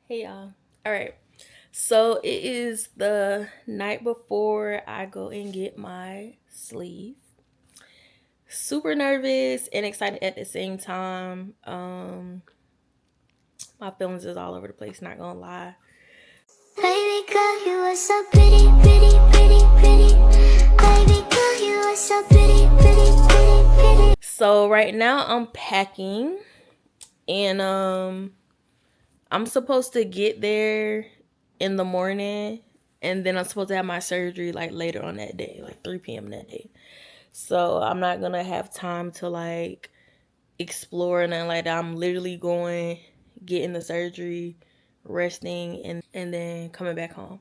Hey y'all. All right. So it is the night before I go and get my sleeve. Super nervous and excited at the same time. My feelings is all over the place, not gonna lie. Baby girl, you are so pretty, pretty, pretty, pretty. Baby girl, you are so pretty, pretty, pretty, pretty. So right now I'm packing and I'm supposed to get there in the morning and then I'm supposed to have my surgery like later on that day, like 3 p.m. that day. So I'm not gonna have time to like explore and like that. I'm literally going, getting the surgery, resting, and then coming back home.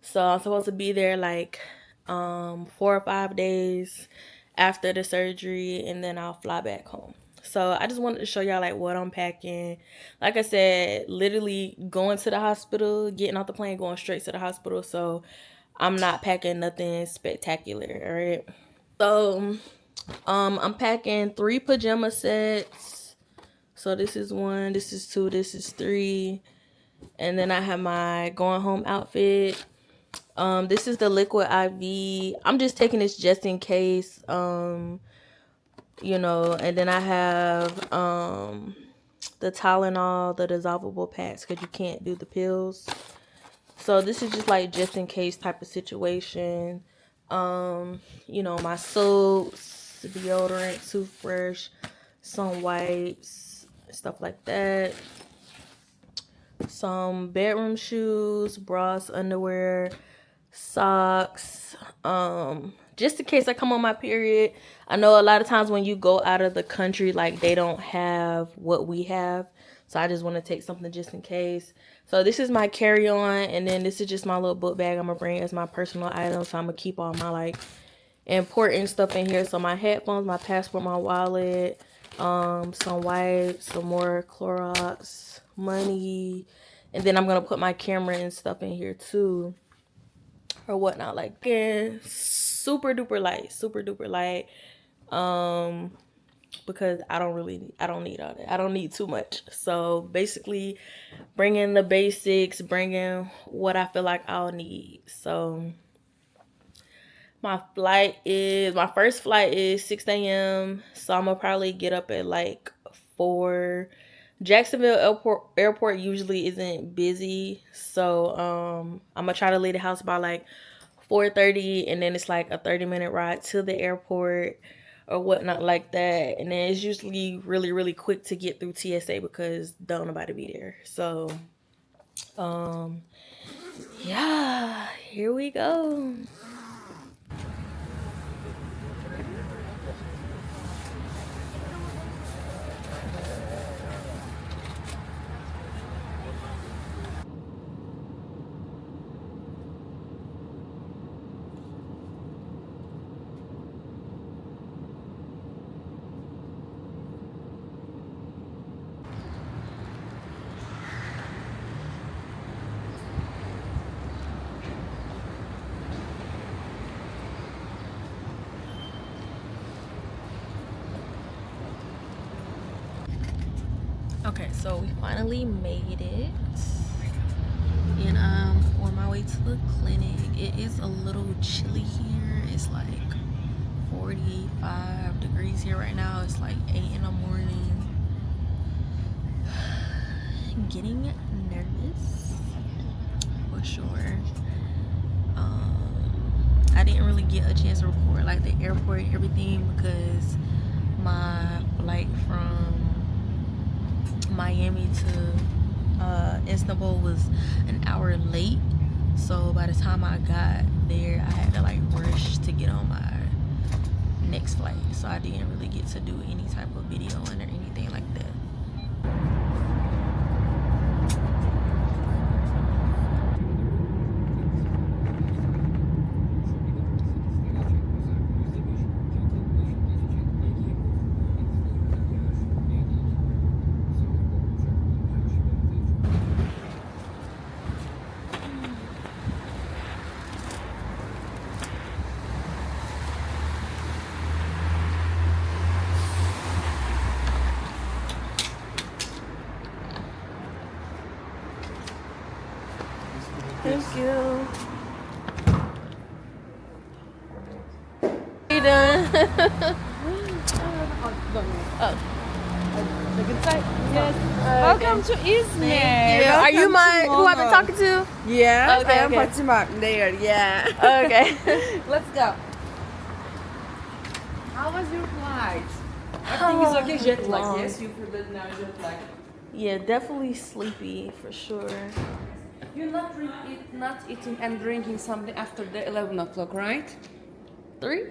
So I'm supposed to be there like 4 or 5 days after the surgery, and then I'll fly back home. So I just wanted to show y'all like what I'm packing. Like I said, literally going to the hospital, getting off the plane, going straight to the hospital. So I'm not packing nothing spectacular, all right? So I'm packing 3 pajama sets. So this is one, this is two, this is three. And then I have my going home outfit. This is the liquid IV. I'm just taking this just in case. And then I have the Tylenol, the dissolvable packs, because you can't do the pills. So this is just like just in case type of situation. My soaps, deodorant, toothbrush, some wipes, stuff like that. Some bedroom shoes, bras, underwear, socks. Just in case I come on my period. I know a lot of times when you go out of the country, like they don't have what we have. So I just want to take something just in case. So this is my carry-on, and then this is just my little book bag I'm gonna bring as my personal item. So I'm gonna keep all my like important stuff in here. So my headphones, my passport, my wallet, some wipes, some more Clorox, money, and then I'm gonna put my camera and stuff in here too, or whatnot. Like, yeah, super duper light. Because I don't need all that. I don't need too much. So basically, bringing the basics, bringing what I feel like I'll need. So my first flight is 6 a.m. So I'm gonna probably get up at like 4. Jacksonville airport usually isn't busy. So I'm gonna try to leave the house by like 4:30, and then it's like a 30-minute ride to the airport or whatnot like that. And then it's usually really, really quick to get through TSA because don't nobody be there. So yeah, here we go. Okay, so we finally made it, and I'm on my way to the clinic. It is a little chilly here. It's like 45 degrees here right now. It's like 8 in the morning. Getting nervous for sure. I didn't really get a chance to record like the airport and everything because my flight from Miami to Istanbul was an hour late. So by the time I got there, I had to like rush to get on my next flight. So I didn't really get to do any type of video or anything like that. Thank you. How you doing? Oh. The good side? Yes. Okay. Welcome to Izmir. Thank you. Are you my who I've been talking to? Yeah. Okay, I am okay. Fatima there. Yeah. Okay. Let's go. How was your flight? Everything is okay. Jet lag. Long. Yes, you feel that now jet lag. Yeah, definitely sleepy for sure. You're not eating and drinking something after the 11 o'clock, right? 3?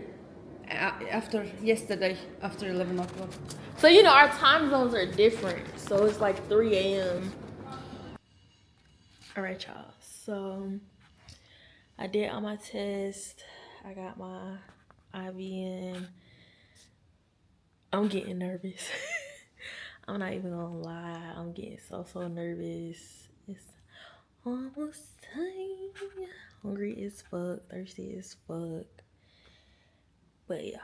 After yesterday, after 11 o'clock. So you know our time zones are different. So it's like 3 a.m. All right, y'all. So I did all my tests. I got my IV in. I'm getting nervous. I'm not even gonna lie. I'm getting so nervous. It's almost time. Hungry as fuck. Thirsty as fuck. But yeah.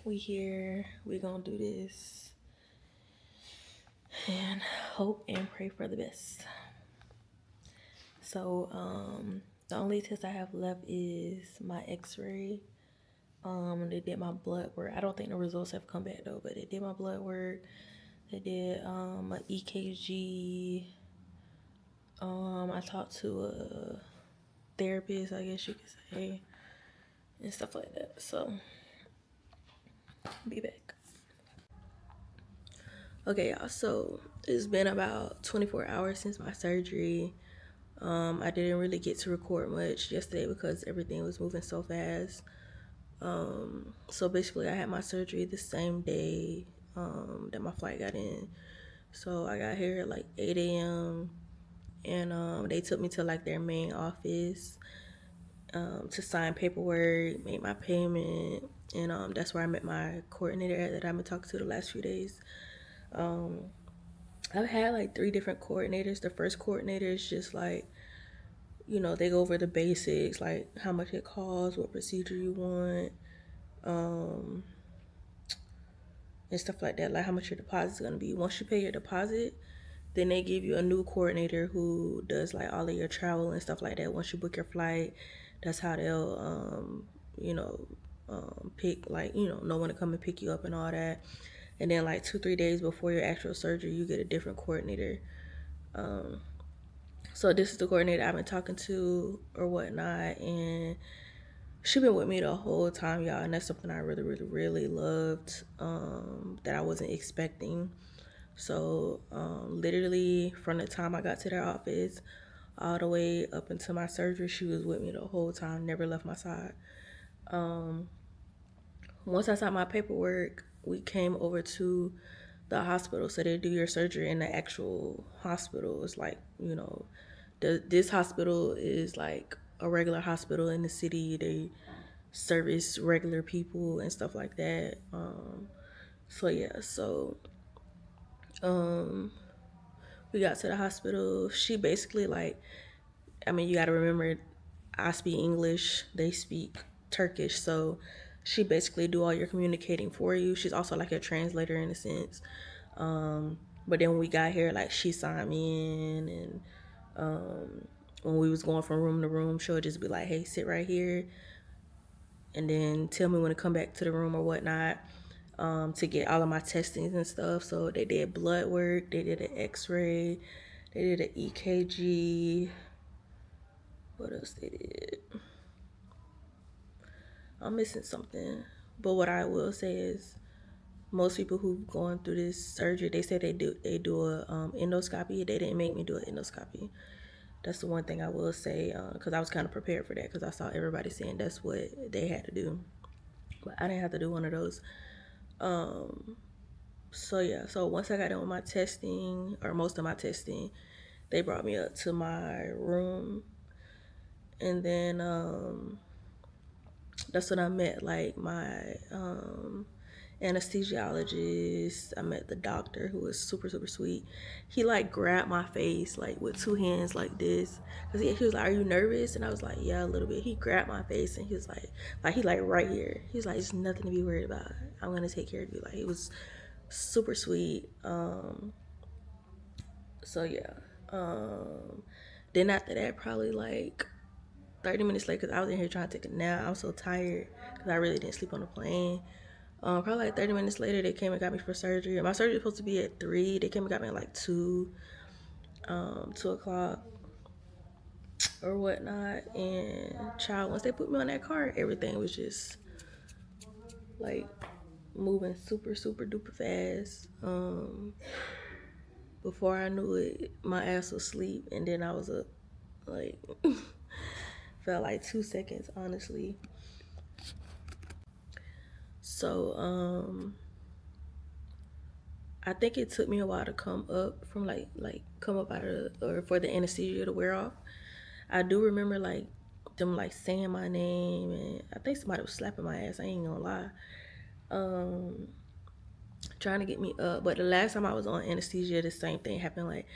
We here. We gonna do this. And hope and pray for the best. So, the only test I have left is my x-ray. They did my blood work. I don't think the results have come back though, but they did my blood work. They did an EKG. I talked to a therapist, I guess you could say, and stuff like that. So, be back. Okay, y'all. So it's been about 24 hours since my surgery. I didn't really get to record much yesterday because everything was moving so fast. So basically I had my surgery the same day that my flight got in. So I got here at like 8 a.m. and they took me to like their main office to sign paperwork, make my payment, and that's where I met my coordinator that I've been talking to the last few days. I've had like 3 different coordinators. The first coordinator is just like, you know, they go over the basics, like how much it costs, what procedure you want, and stuff like that, like how much your deposit is going to be. Once you pay your deposit, then they give you a new coordinator who does like all of your travel and stuff like that. Once you book your flight, that's how they'll pick, like, you know when to come and pick you up and all that. And then like 2-3 days before your actual surgery, you get a different coordinator. So this is the coordinator I've been talking to or whatnot, and she been with me the whole time, y'all, and that's something I really loved, that I wasn't expecting. So literally from the time I got to their office all the way up until my surgery, she was with me the whole time, never left my side. Once I signed my paperwork, we came over to the hospital. So they do your surgery in the actual hospital. It's like, this hospital is like a regular hospital in the city. They service regular people and stuff like that. We got to the hospital. She basically like, you got to remember, I speak English, they speak Turkish, so she basically do all your communicating for you. She's also like a translator in a sense. But then when we got here, like, she signed me in, and when we was going from room to room, she'll just be like, hey, sit right here, and then tell me when to come back to the room or whatnot, to get all of my testings and stuff. So they did blood work, they did an x-ray, they did an EKG. What else they did? I'm missing something. But what I will say is, most people who've gone through this surgery, they say they do a endoscopy. They didn't make me do an endoscopy. That's the one thing I will say, because I was kind of prepared for that, because I saw everybody saying that's what they had to do. But I didn't have to do one of those. So yeah, so once I got done with my testing, or most of my testing, they brought me up to my room, and then that's when I met like my anesthesiologist. I met the doctor, who was super sweet. He like grabbed my face like with 2 hands like this, because he was like, are you nervous? And I was like, yeah, a little bit. He grabbed my face and he was like he like right here. He was like, it's nothing to be worried about, I'm gonna take care of you. Like, he was super sweet. So yeah, Then after that, probably like 30 minutes later, because I was in here trying to take a nap. I was so tired because I really didn't sleep on the plane. Probably like 30 minutes later, they came and got me for surgery. My surgery was supposed to be at 3. They came and got me at like 2 o'clock or whatnot. And child, once they put me on that cart, everything was just like moving super, super duper fast. Before I knew it, my ass was asleep, and then I was up. Like, felt like 2 seconds, honestly. So, I think it took me a while to come up from like come up out of or for the anesthesia to wear off. I do remember like them like saying my name, and I think somebody was slapping my ass. I ain't gonna lie. Trying to get me up. But the last time I was on anesthesia, the same thing happened. Like,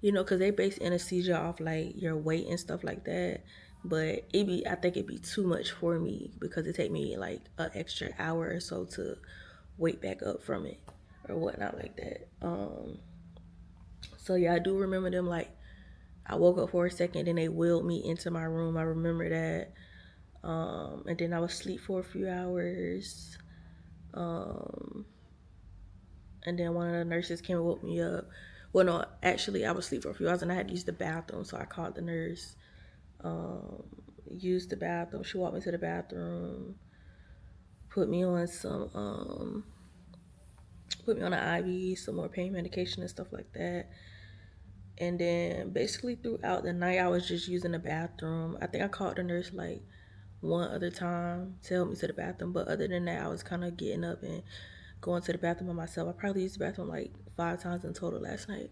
you know, because they base anesthesia off like your weight and stuff like that. But I think it'd be too much for me because it take me like an extra hour or so to wake back up from it or whatnot like that. So yeah, I do remember them like I woke up for a second, then they wheeled me into my room. I remember that. And then I was asleep for a few hours. And then one of the nurses came and woke me up. Well, no, actually, I was asleep for a few hours and I had to use the bathroom. So I called the nurse, used the bathroom. She walked me to the bathroom, put me on an IV, some more pain medication and stuff like that. And then basically throughout the night, I was just using the bathroom. I think I called the nurse like one other time to help me to the bathroom. But other than that, I was kind of getting up and going to the bathroom by myself. I probably used the bathroom like 5 times in total last night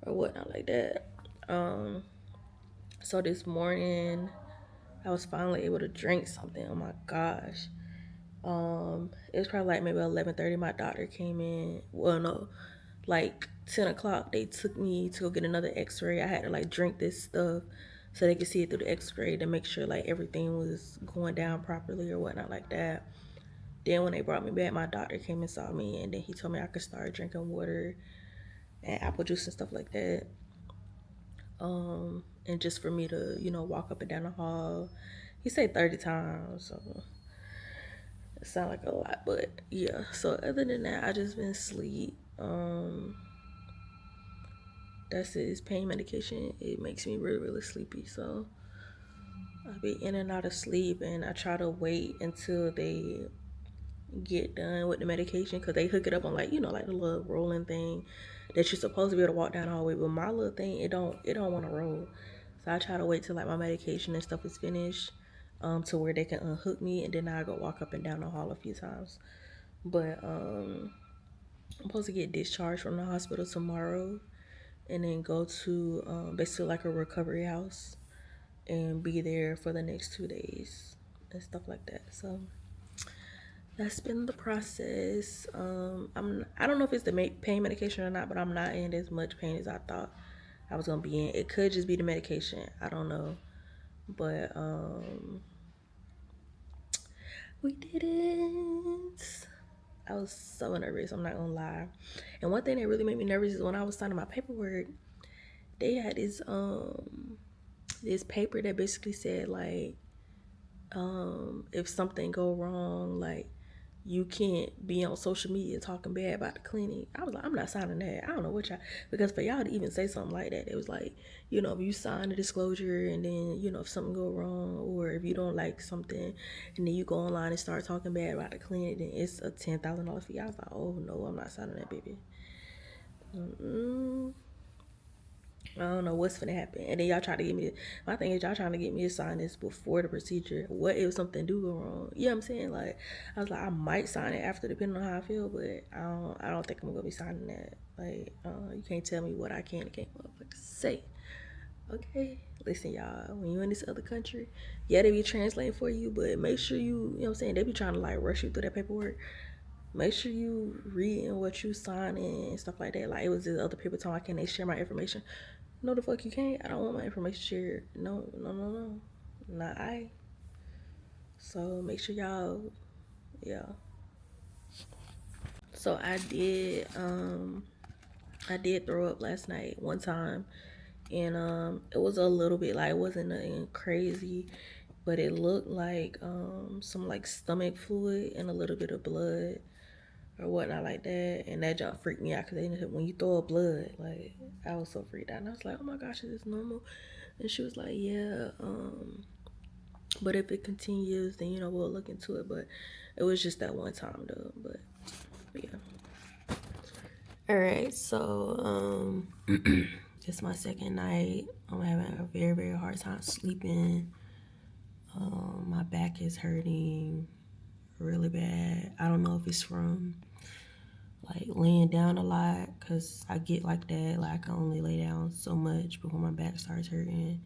or whatnot like that. So this morning, I was finally able to drink something. Oh my gosh. It was probably like maybe 11:30. My doctor came in. Well, no, like 10 o'clock. They took me to go get another X-ray. I had to like drink this stuff so they could see it through the X-ray to make sure like everything was going down properly or whatnot like that. Then when they brought me back, my doctor came and saw me, and then he told me I could start drinking water and apple juice and stuff like that. And just for me to, you know, walk up and down the hall. He said 30 times, so it sounds like a lot, but yeah. So other than that, I just been asleep. That's it. It's pain medication. It makes me really, really sleepy. So I be in and out of sleep, and I try to wait until they get done with the medication because they hook it up on like, you know, like the little rolling thing that you're supposed to be able to walk down the hallway. But my little thing, it don't want to roll. So I try to wait till like my medication and stuff is finished, to where they can unhook me, and then I go walk up and down the hall a few times. But I'm supposed to get discharged from the hospital tomorrow, and then go to basically like a recovery house and be there for the next 2 days and stuff like that. So that's been the process. I don't know if it's the pain medication or not, but I'm not in as much pain as I thought I was gonna be in. It could just be the medication. I don't know, but we did it. I was so nervous. I'm not gonna lie. And one thing that really made me nervous is when I was signing my paperwork. They had this paper that basically said like, if something go wrong, like you can't be on social media talking bad about the clinic. I was like, I'm not signing that. I don't know what y'all, because for y'all to even say something like that, it was like, you know, if you sign a disclosure and then, you know, if something go wrong or if you don't like something and then you go online and start talking bad about the clinic, then it's a $10,000 fee. I was like, oh no, I'm not signing that, baby. I don't know what's gonna happen. And then y'all try to get me, my thing is y'all trying to get me to sign this before the procedure. What if something do go wrong? You know what I'm saying? Like, I was like, I might sign it after depending on how I feel, but I don't think I'm gonna be signing that. Like, you can't tell me what I can and can't say. Okay? Listen, y'all, when you in this other country, yeah, they be translating for you, but make sure you know what I'm saying, they be trying to like rush you through that paperwork. Make sure you reading what you signing and stuff like that. Like, it was this other people talking, can they share my information? No, the fuck you can't. I don't want my information shared. No. Not I. So make sure y'all, yeah. So I did throw up last night one time, and it was a little bit like, it wasn't nothing crazy, but it looked like some like stomach fluid and a little bit of blood or whatnot like that. And that just freaked me out, because when you throw up blood, like, I was so freaked out, and I was like, oh my gosh, is this normal? And she was like, yeah, but if it continues, then we'll look into it. But it was just that one time though. But yeah. All right, so it's my second night. I'm having a very, very hard time sleeping. My back is hurting really bad. I don't know if it's from like laying down a lot, because I get like that. Like, I can only lay down so much before my back starts hurting.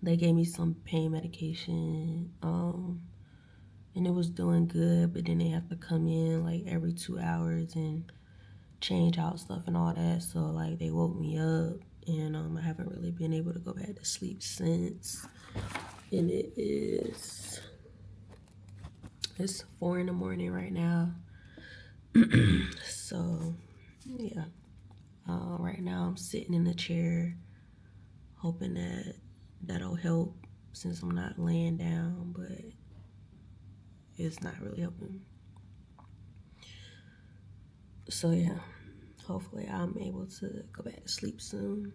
They gave me some pain medication, and it was doing good, but then they have to come in like every 2 hours and change out stuff and all that. So like, they woke me up, and I haven't really been able to go back to sleep since. And it's 4 in the morning right now. So yeah, right now I'm sitting in a chair, hoping that that'll help, since I'm not laying down, but it's not really helping. So yeah, hopefully I'm able to go back to sleep soon.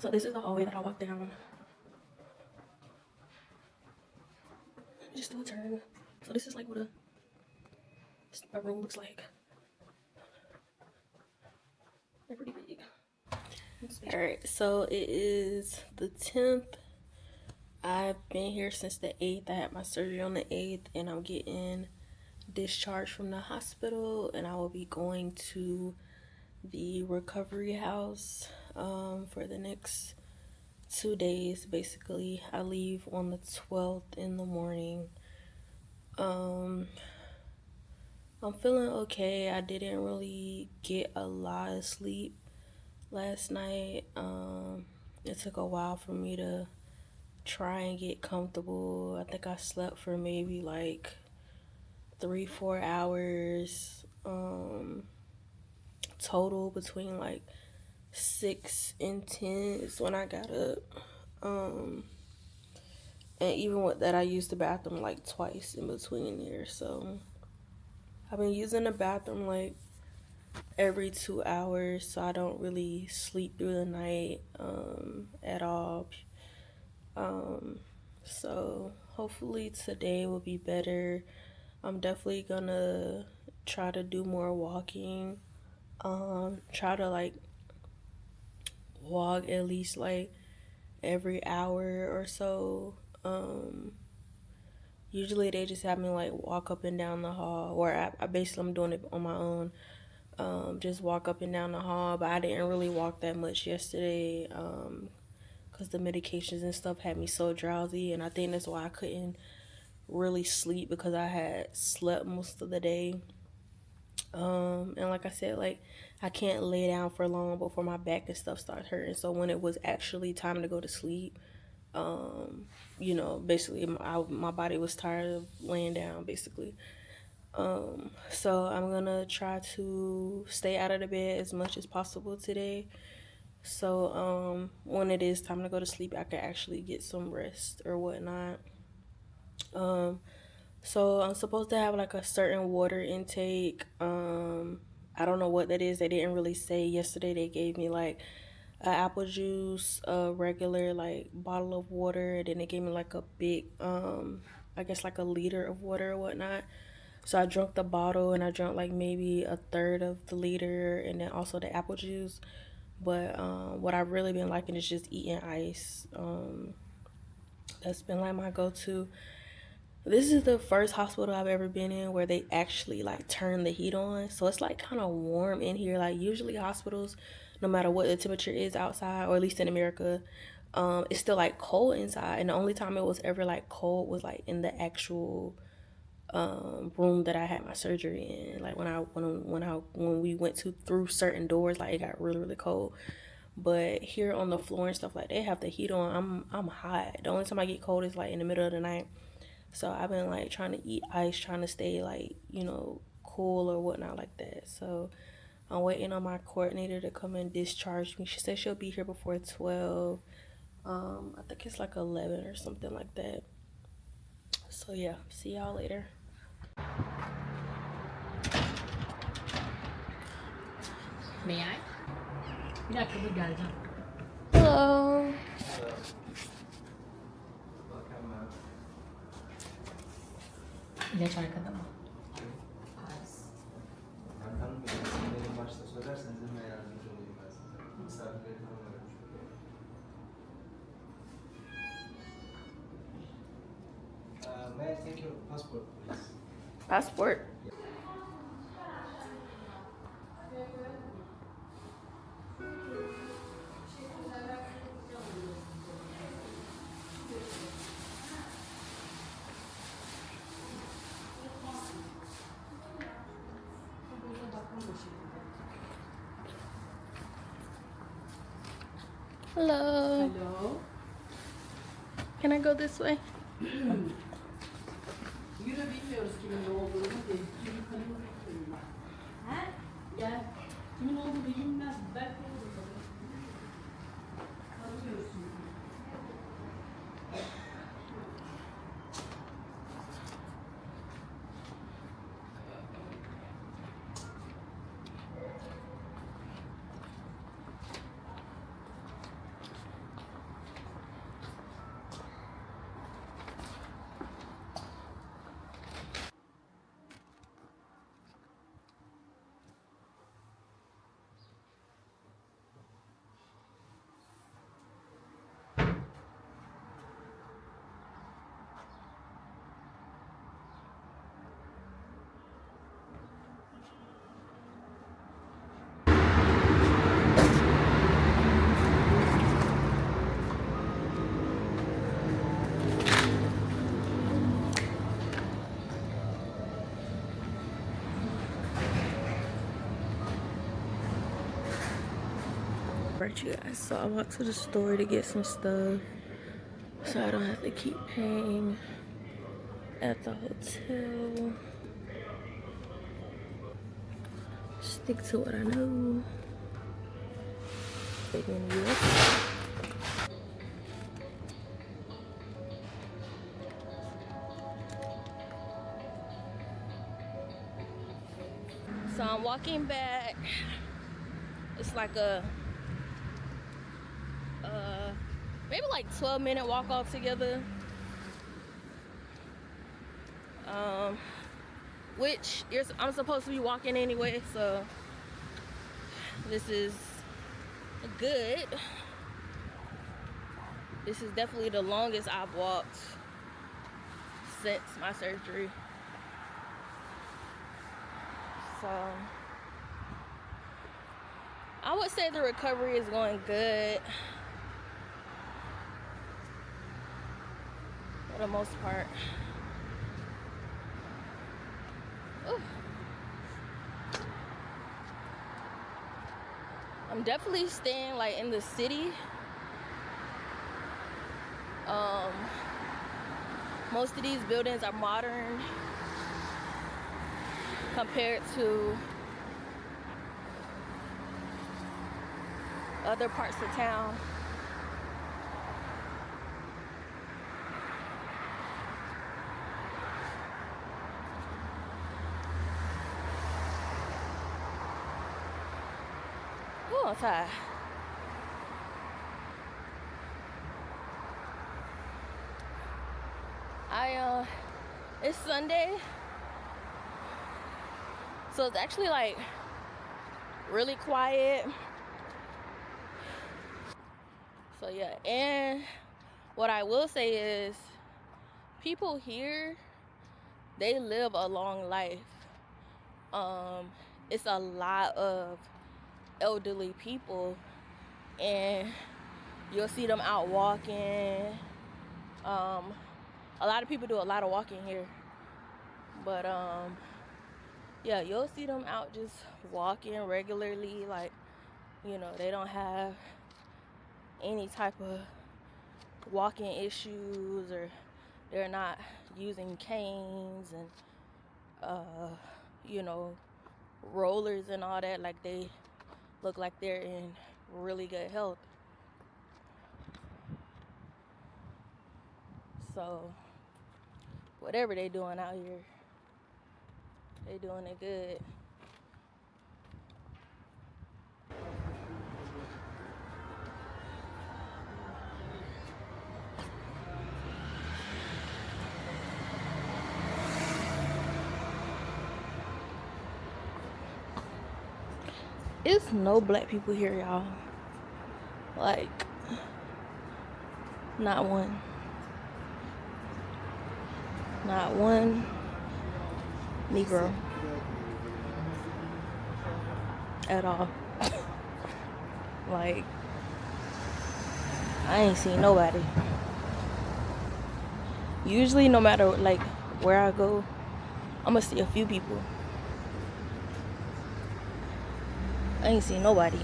So this is the hallway that I walked down. Just do a turn. So this is like what a room looks like. They're pretty big. All right, so it is the 10th. I've been here since the 8th. I had my surgery on the 8th, and I'm getting discharged from the hospital, and I will be going to the recovery house for the next 2 days. Basically, I leave on the 12th in the morning. I'm feeling okay. I didn't really get a lot of sleep last night. It took a while for me to try and get comfortable. I think I slept for maybe like 3-4 hours total, between like 6 and 10 is when I got up. And even with that, I used the bathroom like twice in between there. So I've been using the bathroom like every 2 hours, so I don't really sleep through the night at all. So hopefully today will be better. I'm definitely gonna try to do more walking. Try to like walk at least like every hour or so. Usually they just have me like walk up and down the hall, or I basically I'm doing it on my own. Just walk up and down the hall, but I didn't really walk that much yesterday because the medications and stuff had me so drowsy, and I think that's why I couldn't really sleep, because I had slept most of the day. And like I said, like, I can't lay down for long before my back and stuff starts hurting. So when it was actually time to go to sleep, basically my body was tired of laying down, basically. So I'm gonna try to stay out of the bed as much as possible today. So when it is time to go to sleep, I can actually get some rest or whatnot. So I'm supposed to have like a certain water intake. I don't know what that is. They didn't really say. Yesterday they gave me like a apple juice, a regular like bottle of water, and then they gave me like a big I guess like a liter of water or whatnot. So I drank the bottle and I drank like maybe a third of the liter, and then also the apple juice. But what I've really been liking is just eating ice. That's been like my go-to. This is the first hospital I've ever been in where they actually like turn the heat on. So it's like kind of warm in here. Like usually hospitals, no matter what the temperature is outside, or at least in America, it's still like cold inside. And the only time it was ever like cold was like in the actual room that I had my surgery in. Like when we went to through certain doors, like it got really, really cold. But here on the floor and stuff, like they have the heat on. I'm hot. The only time I get cold is like in the middle of the night. So I've been like trying to eat ice, trying to stay like, you know, cool or whatnot like that. So I'm waiting on my coordinator to come and discharge me. She said she'll be here before 12. I think it's like 11 or something like that. So yeah, see y'all later. May I? Bir dakika dur geleceğim. Hello. İlaç arkada mı? Ben tanımıyorum. İsimleri başta söylerseniz hemen yardımcı olayım ben size. Misafirleri tanımıyorum çünkü. May I take your passport, please? Passport. Hello. Hello. Can I go this way? Yürü bilmiyoruz kimin ne olduğunu değil. Kimin kanını bekliyorum ben. He? Gel. Kimin olduğunu bilinmez. Belki olur. Tanıyorsun. Right, you guys, so I walked to the store to get some stuff so I don't have to keep paying at the hotel. Stick to what I know. Big in the US. So I'm walking back. It's like a maybe like 12-minute walk altogether. Which I'm supposed to be walking anyway, so this is good. This is definitely the longest I've walked since my surgery. So I would say the recovery is going good for the most part. Ooh. I'm definitely staying like in the city. Most of these buildings are modern compared to other parts of town. Oh, I'm tired. It's Sunday. So it's actually like really quiet. So yeah, and what I will say is people here, they live a long life. It's a lot of elderly people, and you'll see them out walking. A lot of people do a lot of walking here, but yeah, you'll see them out just walking regularly. Like, you know, they don't have any type of walking issues, or they're not using canes and you know, rollers and all that. Like, they look like they're in really good health. So whatever they doing out here, they doing it good. It's no black people here, y'all. Like, not one. Not one Negro at all. Like, I ain't seen nobody. Usually, no matter like where I go, I'm gonna see a few people. I ain't seen nobody.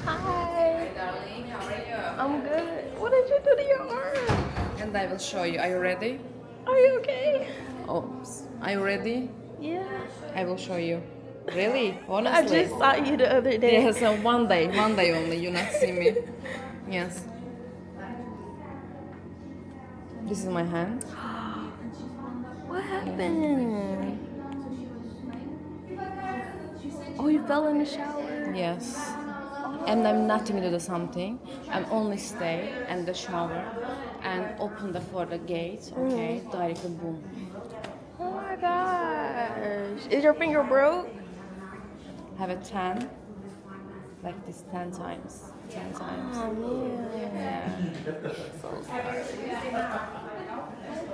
Hi. Hi darling, how are you? I'm good. What did you do to your arm? And I will show you. Are you ready? Are you okay? Oops. Are you ready? Yeah. I will show you. Really? I Honestly? just saw you the other day. Yes, one day only. You not see me. Yes. This is my hand. What happened? Oh, you fell in the shower? Yes. And I'm not going to do something. I'm only stay and the shower and open for the gate. Okay. Directly boom. Oh my gosh. Is your finger broke? Have a 10. Like this 10 times. 10 times. Oh man. Yeah. So sorry.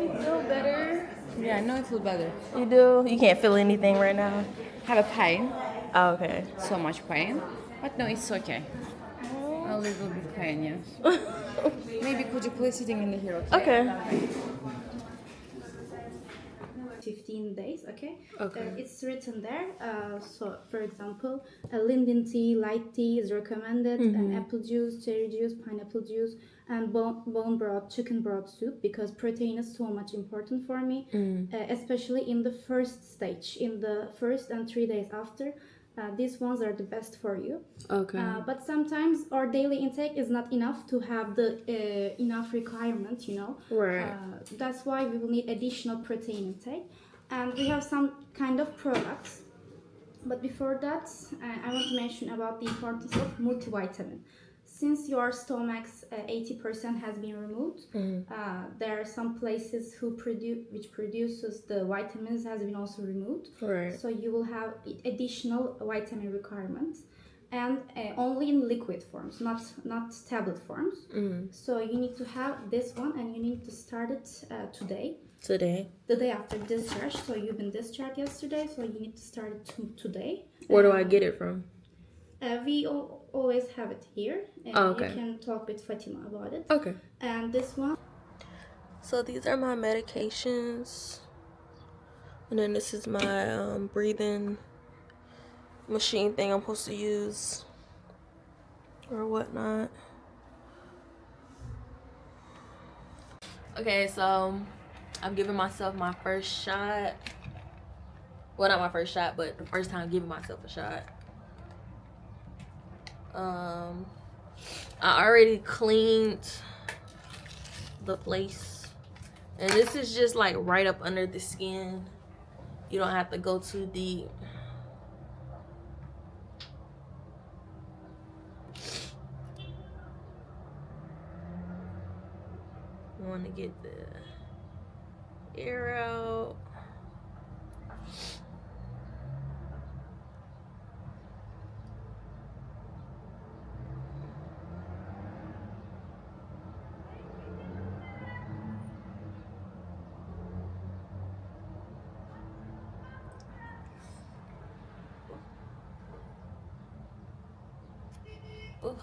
You feel better? Yeah, I know I feel better. You do? You can't feel anything right now? Have a pain. Oh, okay. So much pain. But no, it's okay. A little bit pain, yes. Maybe could you please sitting in here, okay? Okay. 15 days, okay? Okay. It's written there. So, for example, a linden tea, light tea is recommended, and apple juice, cherry juice, pineapple juice, and bone broth, chicken broth soup, because protein is so much important for me, especially in the first stage, in the first and 3 days after. These ones are the best for you. Okay. But sometimes our daily intake is not enough to have the enough requirement, you know. Right. That's why we will need additional protein intake. And we have some kind of products. But before that, I want to mention about the importance of multivitamin. Since your stomach's 80% has been removed, there are some places which produces the vitamins has been also removed. Right. So you will have additional vitamin requirements, and only in liquid forms, not tablet forms. So you need to have this one, and you need to start it today. Today. The day after discharge. So you've been discharged yesterday, so you need to start it today. Where do I get it from? We always have it here, and okay. You can talk with Fatima about it. Okay. And this one. So these are my medications, and then this is my breathing machine thing I'm supposed to use or whatnot. Okay, so I'm giving myself my first shot. Well, not my first shot, but the first time giving myself a shot. I already cleaned the place, and this is just like right up under the skin. You don't have to go too deep. You want to get the air out. Ugh.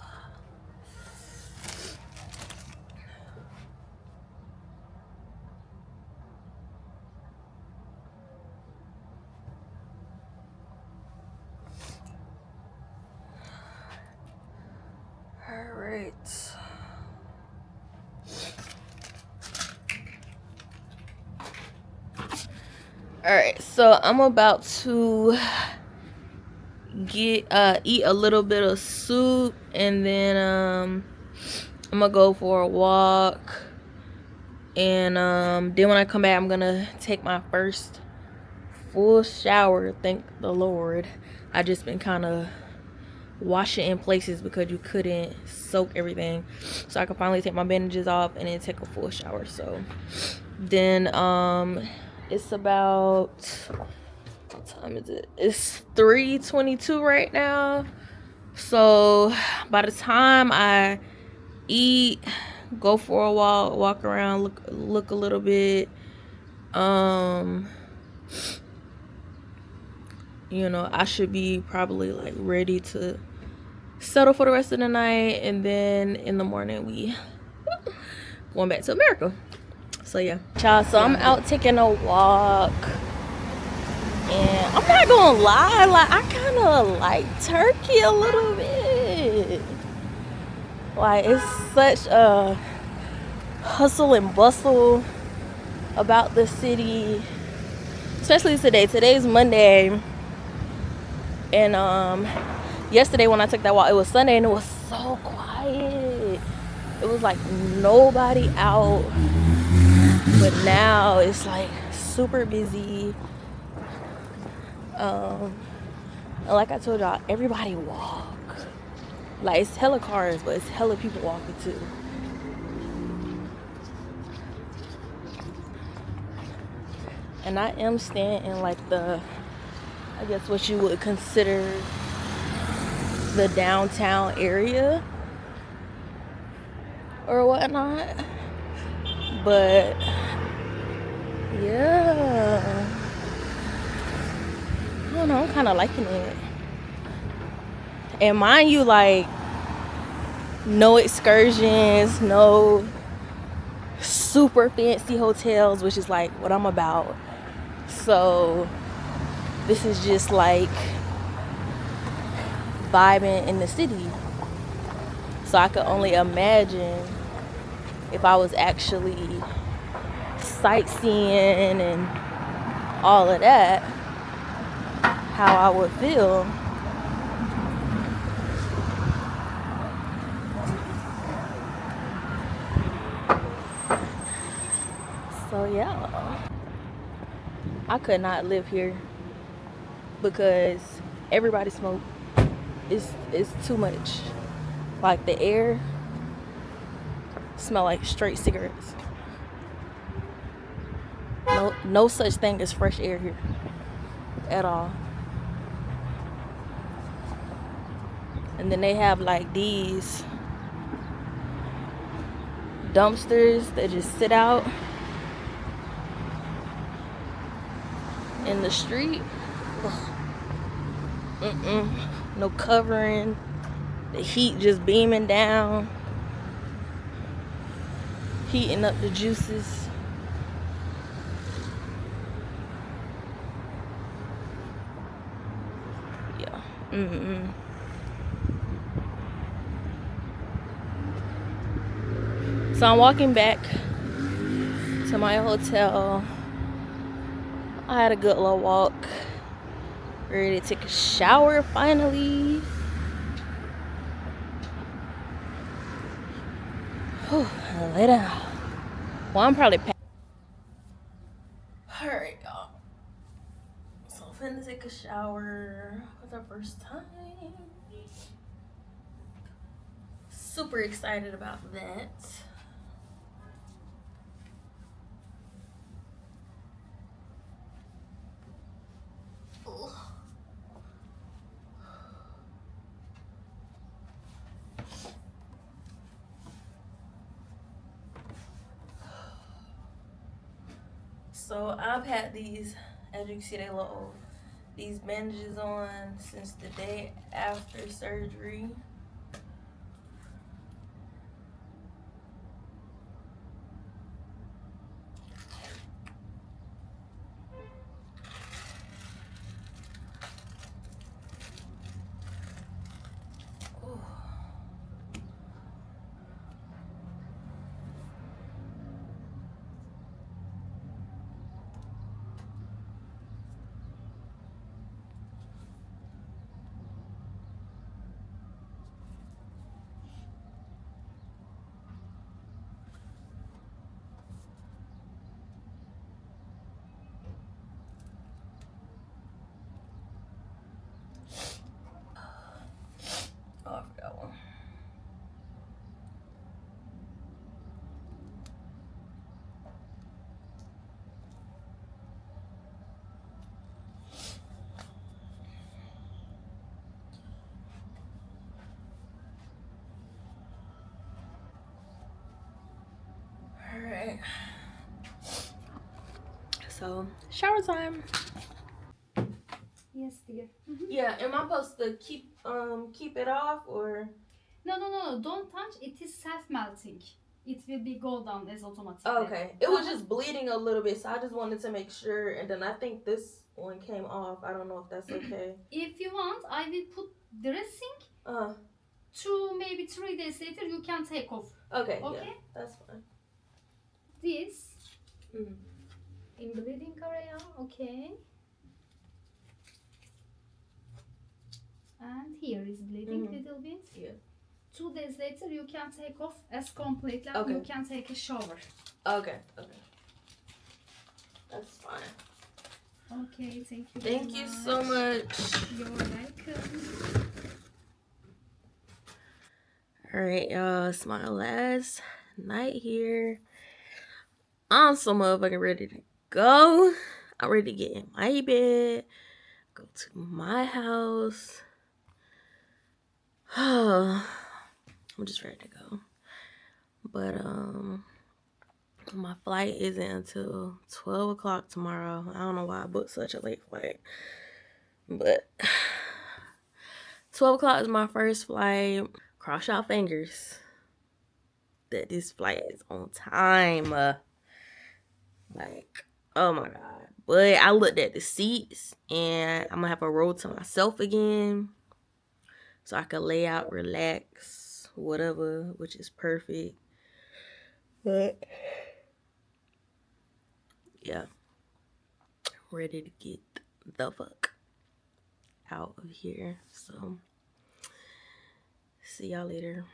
All right. All right, so I'm about to eat a little bit of soup, and then I'm gonna go for a walk, and then when I come back I'm gonna take my first full shower. Thank the Lord. I just been kind of washing in places because you couldn't soak everything, so I can finally take my bandages off and then take a full shower. So then it's about, what time is it? It's 3:22 right now. So by the time I eat, go for a walk around, look a little bit, you know, I should be probably like ready to settle for the rest of the night, and then in the morning we going back to America. So yeah, child. So I'm out taking a walk, and I'm not gonna lie, like I kind of like Turkey a little bit. Like it's such a hustle and bustle about the city, especially today. Today's Monday, and yesterday when I took that walk, it was Sunday, and it was so quiet. It was like nobody out, but now it's like super busy. And like I told y'all, everybody walk. Like it's hella cars, but it's hella people walking too. And I am staying in like the, I guess what you would consider the downtown area or whatnot. But yeah, I don't know, I'm kind of liking it. And mind you, like no excursions, no super fancy hotels, which is like what I'm about. So this is just like vibing in the city. So I could only imagine if I was actually sightseeing and all of that, how I would feel. So yeah, I could not live here because everybody smoke. It's too much. Like the air smell like straight cigarettes. No such thing as fresh air here at all. And then they have like these dumpsters that just sit out in the street. No covering. The heat just beaming down, heating up the juices. Yeah. So I'm walking back to my hotel. I had a good little walk. Ready to take a shower finally. Whew, lay down. Well, I'm probably packed. Alright, y'all. So I'm finna take a shower for the first time. Super excited about that. Ugh. So I've had these, as you can see, these bandages on since the day after surgery. So shower time. Yes, dear. Yeah, am I supposed to keep it off or? No, don't touch. It is self-melting. It will be go down as automatic. Okay, it was just bleeding a little bit, so I just wanted to make sure. And then I think this one came off. I don't know if that's okay. If you want, I will put dressing. Uh, 2 maybe 3 days later you can take off. okay, Okay. yeah, that's fine. This Mhm. in bleeding area, okay. And here is bleeding little bit. Yeah. 2 days later you can take off as completely. Okay. You can take a shower. Okay, that's fine. Okay, thank you. Thank very you so much. You're welcome. All right, y'all. It's my last night here. I'm so motherfucking ready to go. I'm ready to get in my bed, go to my house. I'm just ready to go. But my flight isn't until 12 o'clock tomorrow. I don't know why I booked such a late flight, but 12 o'clock is my first flight. Cross your fingers that this flight is on time. Like, oh my god. But I looked at the seats and I'm gonna have a row to myself again, so I can lay out, relax, whatever, which is perfect. But yeah, ready to get the fuck out of here. So see y'all later.